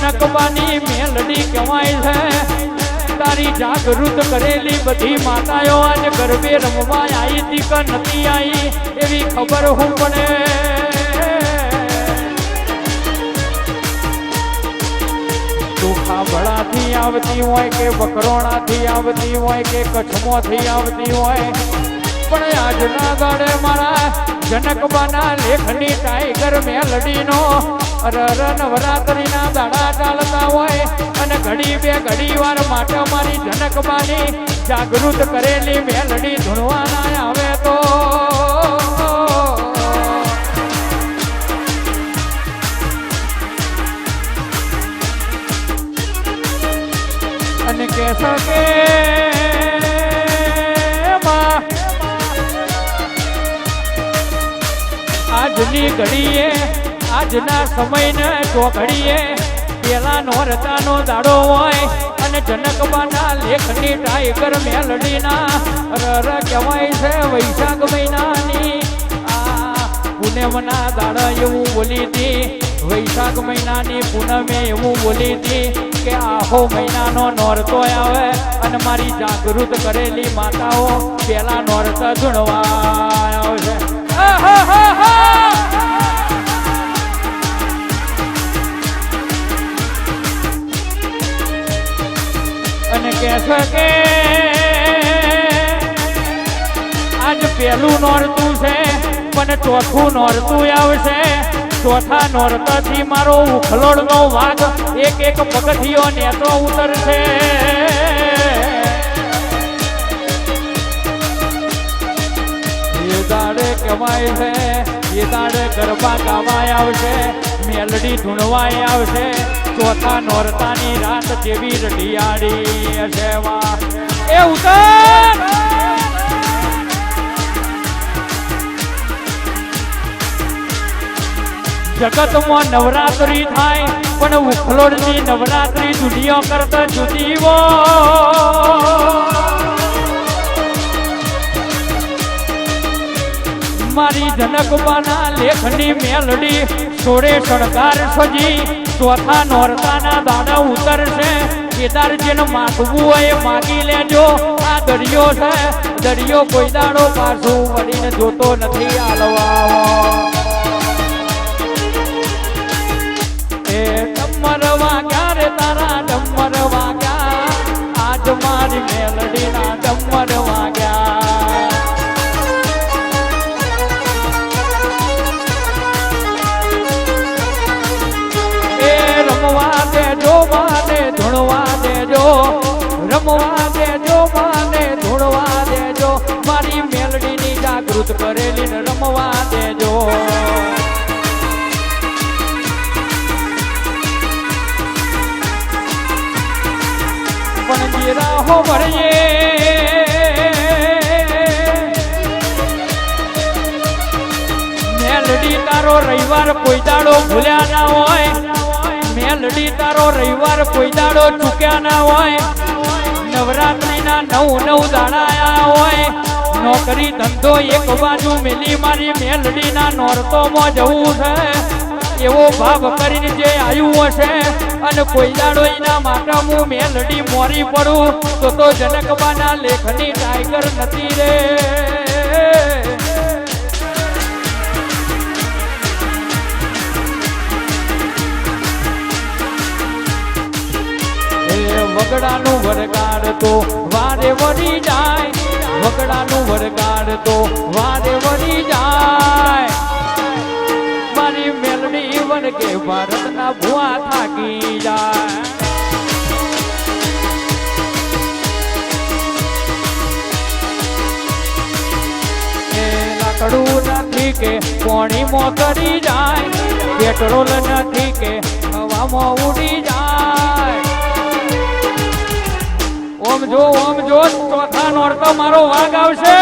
જનકબાની મેલડી કહેવાય છે. તારી જાગૃત કરેલી બધી માતાઓ આજ ગરબે રમવા આવી હતી કે નથી આવી એવી ખબર હું પડે. ખાબડાથી આવતી હોય કે બકરોણાથી આવતી હોય કે કચ્છમાંથી આવતી હોય, પણ આજના ગાડે મારા જનકબાના લેખની ટાઈગર મેલડીનો નવરાત્રીના દાડા ચાલતા હોય અને ઘડી બે ઘડી વાર માટે મારી જનકબાની જાગૃત કરેલી મેલડી ધૂણવાના આવે તો અને કે શકે આજની ઘડીએ આજના સમયને ચોઘડીએ પેલા નોરતાનો દાડો હોય અને જનકબાના લેખની ટાઈગર મેલડીના કહેવાય છે વૈશાખ મહિનાની આ પૂનમના દાડા એવું બોલી હતી. વૈશાખ મહિનાની પૂનમે એવું બોલી હતી કે આખો મહિનાનો નોરતો આવે અને મારી જાગૃત કરેલી માતાઓ પેલા નોરત ધૂણવા આવશે. અને કહેશે કે આજ પેલું નોરતું છે પણ ચોથું નોરતું આવશે. ચોથા નોરતાથી મારો ઉખલોડનો વાઘ એક એક પગથિયો નેતો ઉતરશે. એ દાડે કહેવાય છે એ દાડે ગરબા ગાવાય આવશે, મેલડી ધૂણવાય આવશે. ચોથા નોરતાની રાત જેવી રઢિયાળી હશે. વાહ એ ઉતર જગતમાં નવરાત્રી થાય પણ ઉખલોડની નવરાત્રી દુનિયા કરતા જુદી મારી જનકબાના લેખની મેલડી સોળે શણગાર સજી ચોથા નોરતાના દાડા ઉતરશે. કેદારજીને માગવું હોય માગી લેજો. આ દરિયો છે, દરિયો કોઈ દાડો પાછું વળીને જોતો નથી આલવા. ડમર વાગ્યા રે તારા ડમર વાગ્યા, આજ મારી મેલડીના ડમર વાગ્યા. એ રમવા દેજો માને ધૂણવા દેજો, રમવા દેજો માને ધૂણવા દેજો. મારી મેલડીની જાગૃત કરેલી ને રમવા દેજો. પણ જીરા હો ભરીએ મેલડી તારો રવિવાર કોઈ દાડો ભૂલ્યા ના હોય, મેલડી તારો રવિવાર કોઈ દાડો ચૂક્યા ના હોય. નવરાત્રીના 9 દાડા હોય, નોકરી ધંધો એક બાજુ મેલી મારી મેલડીના નોરતોમાં જવું છે એવો ભાવ કરીને જે આવ્યું હશે અને કોઈ દાડો એના માટે હું મેલડી મોરી પડું તો જનકબાના લેખની ટાઈગર નથી રે. વગડાનું વરગાડ તો વારે વળી જાય, વગડાનું વરગાડ તો વારે વળી જાય. મારી મેલડી વરગે ભારતના ભુવા થાકી જાય. એ લાકડું નથી કે પાણીમાં કરી જાય, પેટ્રોલ નથી કે હવામાં ઉડી જાય. ઓમ જો ચોથા નોરતો મારો વાઘ આવશે.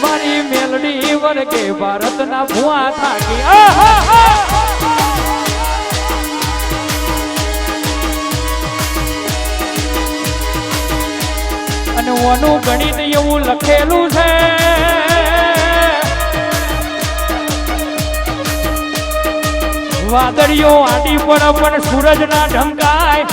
મારી મેલડી વરગે ભારતના ભુવા થાકી. અને ઓનું ગણિત એવું લખેલું છે વાદળીઓ આડી પડ પણ સૂરજ ના ઢંકાય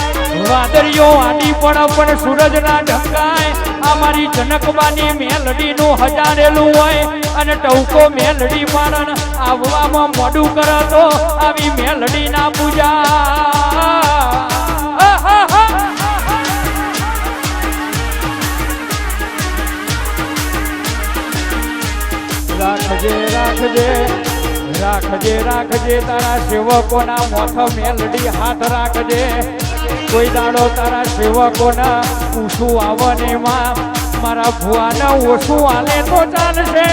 વાદળીઓ આડી પડ પણ સૂરજ ના ઢંકાય આ મારી જનકબાની મેલડી નું હજારેલું હોય અને ટવકો મેલડી મારણ આવવામાં મોડું કરતો આવી મેલડી ના પૂજા રાખજે રાખજે રાખજે રાખજે તારા સેવકોના મોથ મેલડી હાથ રાખજે કોઈ દાડો તારા સેવકોના ઊંચું આવને માં મારા ભુવાને ઓછું આલે તો ચાલશે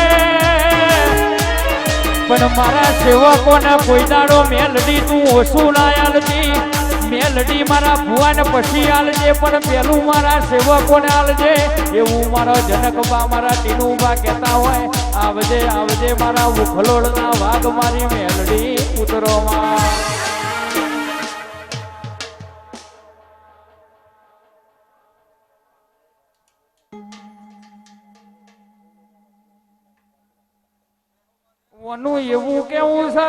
પણ મારા સેવકોને કોઈ દાડો મેલડી તું ઓછું ના આલતી મેલડી મારા ભુવાને પછી આલજે પણ પેલું મારા સેવકોને આલજે એવું મારો જનકબા મારા ટીનુબા કહેતા હોય આવજે આવજે મારા ઉખલોડના વાઘ મારી મેલડી ઉતરોમાં ઓનું એવું કેવું છે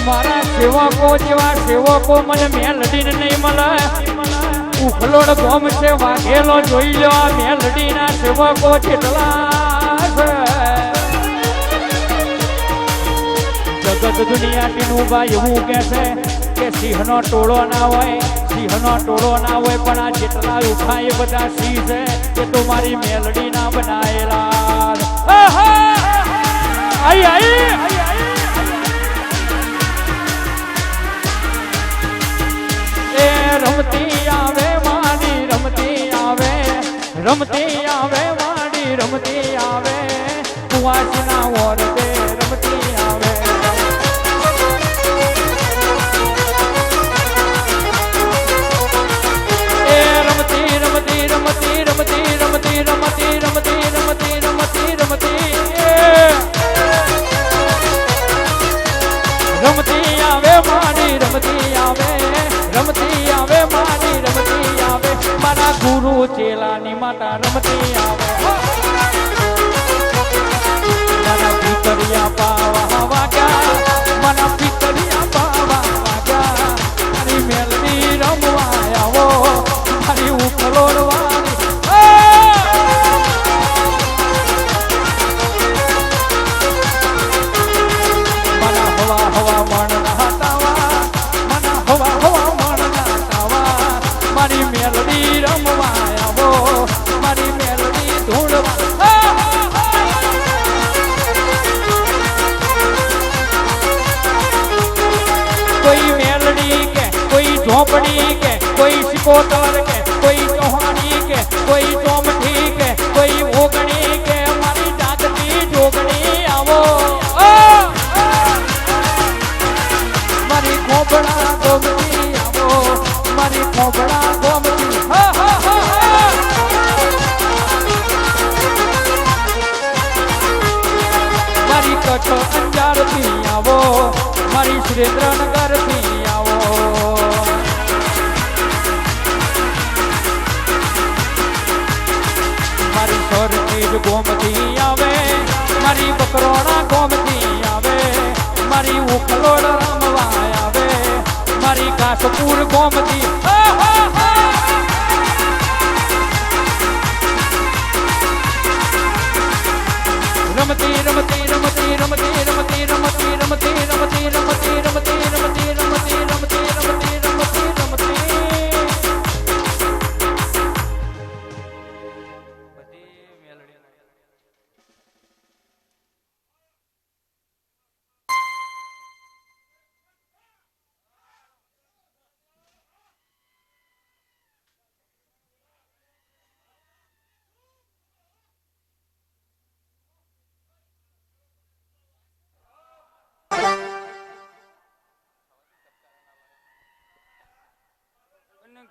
મારા સેવકો જેવા સેવકો મને મેલડી નહીં મળે ઉખલોડ ગોમ છે વાઘેલો જોઈ લો મેલડી ના સેવકો કેટલા છે જગત દુનિયા ટીનુબા એવું કે છે કે સિંહનો ટોળો ના હોય સિંહનો ટોળો ના હોય પણ આ જેટલા ઉખા એ બધા સિંહ છે એ તો મારી મેલડી ના બનાયેલા આઈ આઈ એ રમતી આવે મારી રમતી આવે મારી રમતી આવે કુવાસના ઓરતે રમતી આવે એ રમતી રમતી રમતી રમતી રમતી રમતી રમતી રમતી રમતી રમતી રમતી આવે મારી રમતી આવે રમતી આવે મારી રમતી આવે મારા ગુરુ ચેલાની માતા રમતી આવે મારા પિતરિયા પાવા વાગ્યા મારા પિતરિયા પાવા વાગ્યા મારી મેલડી રમવા આવો મારી ઉખલોડવાની મારા હવા હવા મણના હટાવા મારા હવા હવા મણના હટાવા મારી મેલડી રમવા આવો મારી મેલડી ધૂળવા કોઈ મેલડી કે કોઈ ઝોપડી કે કોઈ સિકોતર કે કોઈ ચૌહાણી કે કોઈ ચોમઠી કે કોઈ ઓગણી કે મારી જાતની જોગણી આવો મારી ખોબડા ગોમતી આવો મારી ખોબડા ગોમતી મારી કચ્છ અંજાર થી આવો મારી સુરેન્દ્રનગર થી આવો મારી સરખેજ ગોમતી આવે મારી બકરોણા ગોમતી આવે મારી ઉખલોડ રમવા આવે મારી કાશપુર ગોમતી રમતી રમતી રમતી રમતી રમતી રમતી રમતી રમતી રમતી રમતી રમતી રમતી રમતી રમતી રમતી રમતી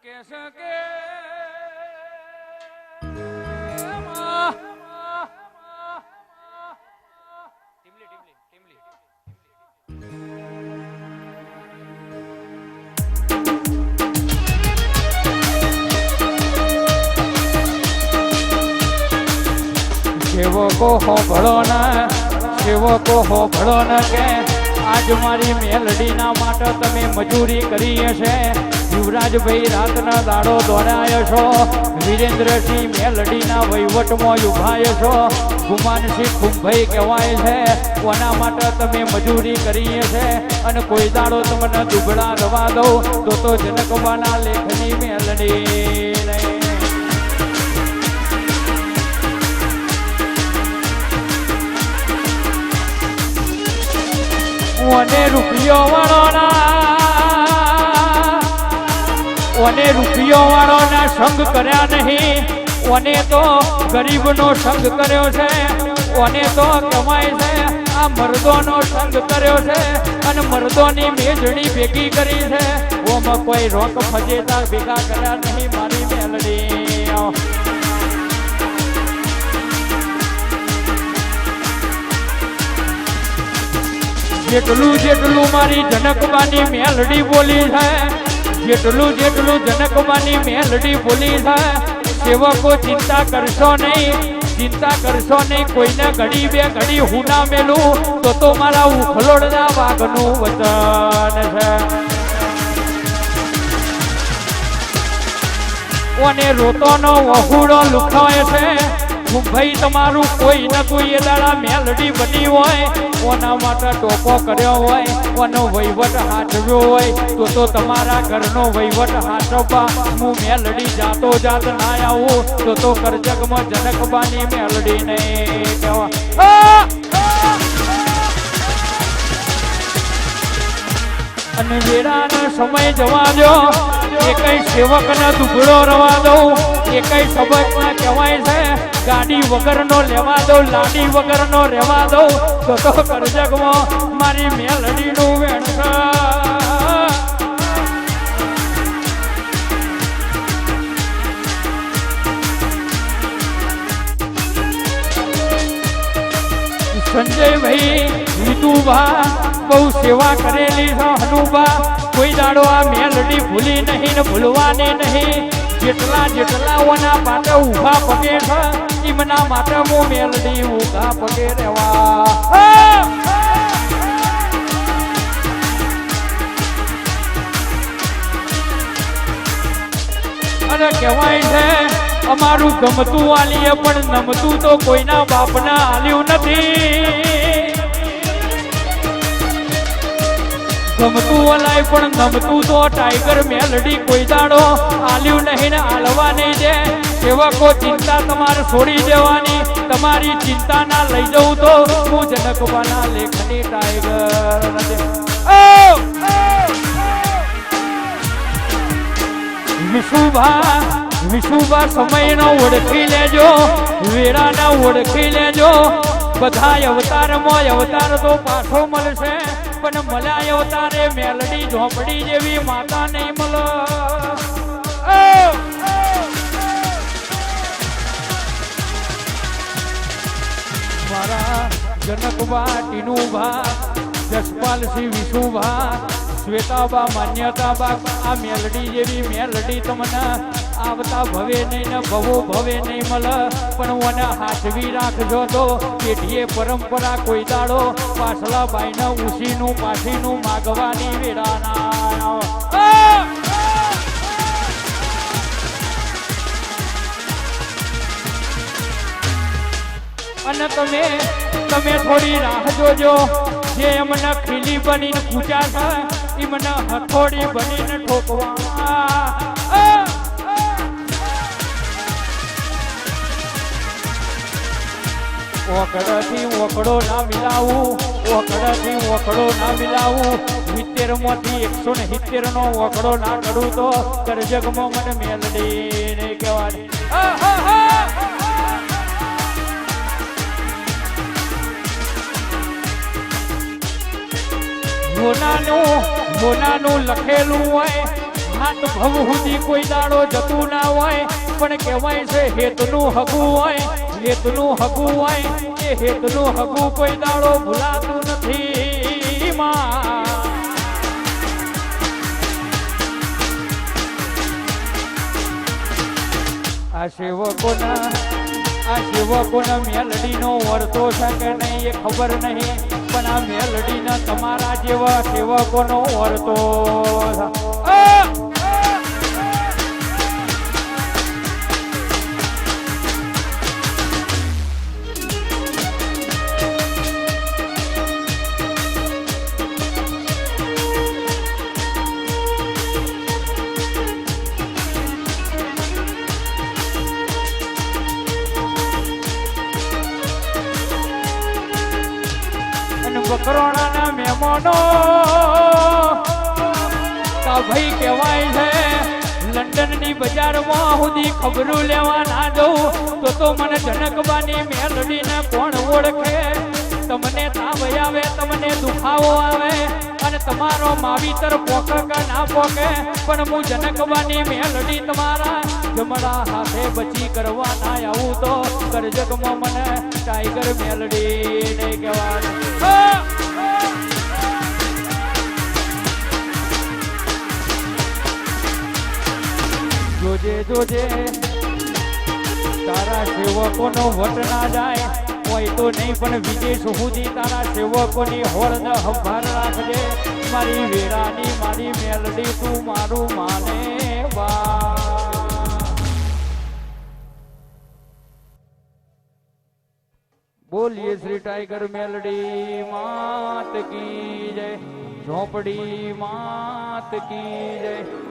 કે સકે સેવકો હોભળો ને સેવકો હોભળો ને કે આજ મારી મેલડીના માટે તમે મજૂરી કરી હશે. યુવરાજભાઈ રાતના દાડો દોડાયો છો, વિરેન્દ્રસિંહ મેલડીના વહીવટમાં ઉભાયો છો, ગુમાનસિંહ ખુંભાઈ કહેવાય છે, કોના માટે તમે મજૂરી કરી હશે. અને કોઈ દાડો તમને દુબળા રવા દઉં તો જનકવાના લેખની મેલડી નહીં. ઓને રૂપિયો વાળો ના સંગ કર્યા નહીં, ઓને તો ગરીબનો સંગ કર્યો છે, ઓને તો કમાય છે આ મર્દોનો સંગ કર્યો છે અને મર્દોની મેજડી ભેગી કરી છે. ઓમાં કોઈ રોક ફજેતા ભેગા કર્યા નહીં મારી મેલડી. જેટલું મારી જનકબાની મેલડી બોલી છે, જેટલું જનકબાની મેલડી બોલી છે, સેવકો ચિંતા કરશો નહીં, કોઈને ઘડી બે ઘડી હું ના મેલું તો મારા ઉખલોડના વાઘનું વચન છે. ઓને રોતોનો વહુડો લુખાય છે, ભાઈ તમારું કોઈ ન કોઈ એ દાડા મેલડી બની હોય, કોના માટે ટોપો કર્યો હોય, કોનો વહીવટ હાચવ્યો હોય તો તમારા ઘરનો વહીવટ હાચવવા હું મેલડી જાત ના આવું તો કરજગમાં જનકબાની મેલડી નહીં કહેવા. અને વેરાનો સમય જવા દો, એ કઈ સેવકને દુબળો રવા દઉં, એ કઈ સબકમાં કહેવાય છે ગાડી વગરનો લેવા દઉં, લાડી વગરનો રહેવા દઉં તો કરજગમાં મારી મેલડીનું વેણ છે. સંજયભાઈ વિદુભા બહુ સેવા કરેલી છે હનુભા, કોઈ દાડો આ મેલડી ભૂલી નહીં ને ભૂલવાની નહીં. જેટલા ઓના માટે ઊભા પગે છે એમના માટે હું મેલડી ઊભા પગે રહેવા. અને કહેવાય છે અમારું ગમતું આલીએ પણ નમતું તો કોઈના બાપના આલ્યું નથી. ગમતું વલાય પણ નમતું તો ટાઈગર મેલડી કોઈ દાડો આલ્યું નહીં ને આલવા નહીં દે. સેવકો ચિંતા તમારે છોડી દેવાની, તમારી ચિંતા ના લઈ જવું તો હું જનકવાના લેખની ટાઈગર નથી. વિશુભા સમયનો ઓળખી લેજો, વેરાના ઓળખી લેજો. બધા અવતારમાં અવતાર તો પાછો મળશે, પણ મળ્યા અવતારે મેલડી ઝોપડી જેવી માતા નહીં મળે. મારા જનકબા, ટીનુભા, જસપાલસિંહ, વિશુભા, શ્વેતાબા, માન્યતાબા, આ મેલડી જેવી મેલડી તમને આવતા ભવે નહીં ને ભવે નહીં મળે, પણ મને હાથવી રાખજો તો પેઢીએ પરંપરા કોઈ દાડો પાછલા બાઈને ઉસીનું પાછીનું માગવાની વેળાના. અને તમે થોડી રાહ જોજો, જે એમને ખીલી બનીને પૂજા છે એ મને હથોડી બનીને ઠોકવા. ઓકડથી ઓકડો ના મિલાવું, ઓકડથી ઓકડો ના મિલાવું, 70માંથી 170 નો ઓકડો ના કરું તો કરજગમાં મને મેલડી નહીં કહેવાની. હોનાનું લખેલું હોય, હાથ ભવ સુધી કોઈ દાડો જતું ના હોય, પણ કહેવાય છે હેતનું હગું હોય, હેતનું હગું હોય, એ હેતનું હગું કોઈ દાડો ભૂલાતું નથી. આ સેવકોના આ સેવકોને મેલડીનો વર્તો છે કે નહીં એ ખબર નહીં, પણ આ મેલડીના તમારા જેવા સેવકોનો વર્તો બકરોડાના મહેમાનો કા ભાઈ કહેવાય છે લંડનની બજારમાં સુધી ખબરું લેવા ના જવું તો મને જનકબાની મેલડીને કોણ ઓળખે? તમને તાવ આવે, તમને દુખાવો આવે અને તમારો માવીતર પોકે કે ના પોકે, પણ હું જનકબાની મેલડી તમારા જમણા હાથે બચી કરવા ના આવું તો કરજગમાં મને ટાઈગર મેલડી નહીં કહેવાનું. જોજે જોજે તારા સેવકોનો વટ ના જાય હોય તો નહીં, પણ વિદેશ સુધી તારા સેવકોની હોળ ને સંભાળ રાખજે. મારી વેરાની મારી મેલડી તું મારું માને બા. બોલીએ શ્રી ટાઈગર મેલડી માત કી જય, ઝોપડી માત કી જય.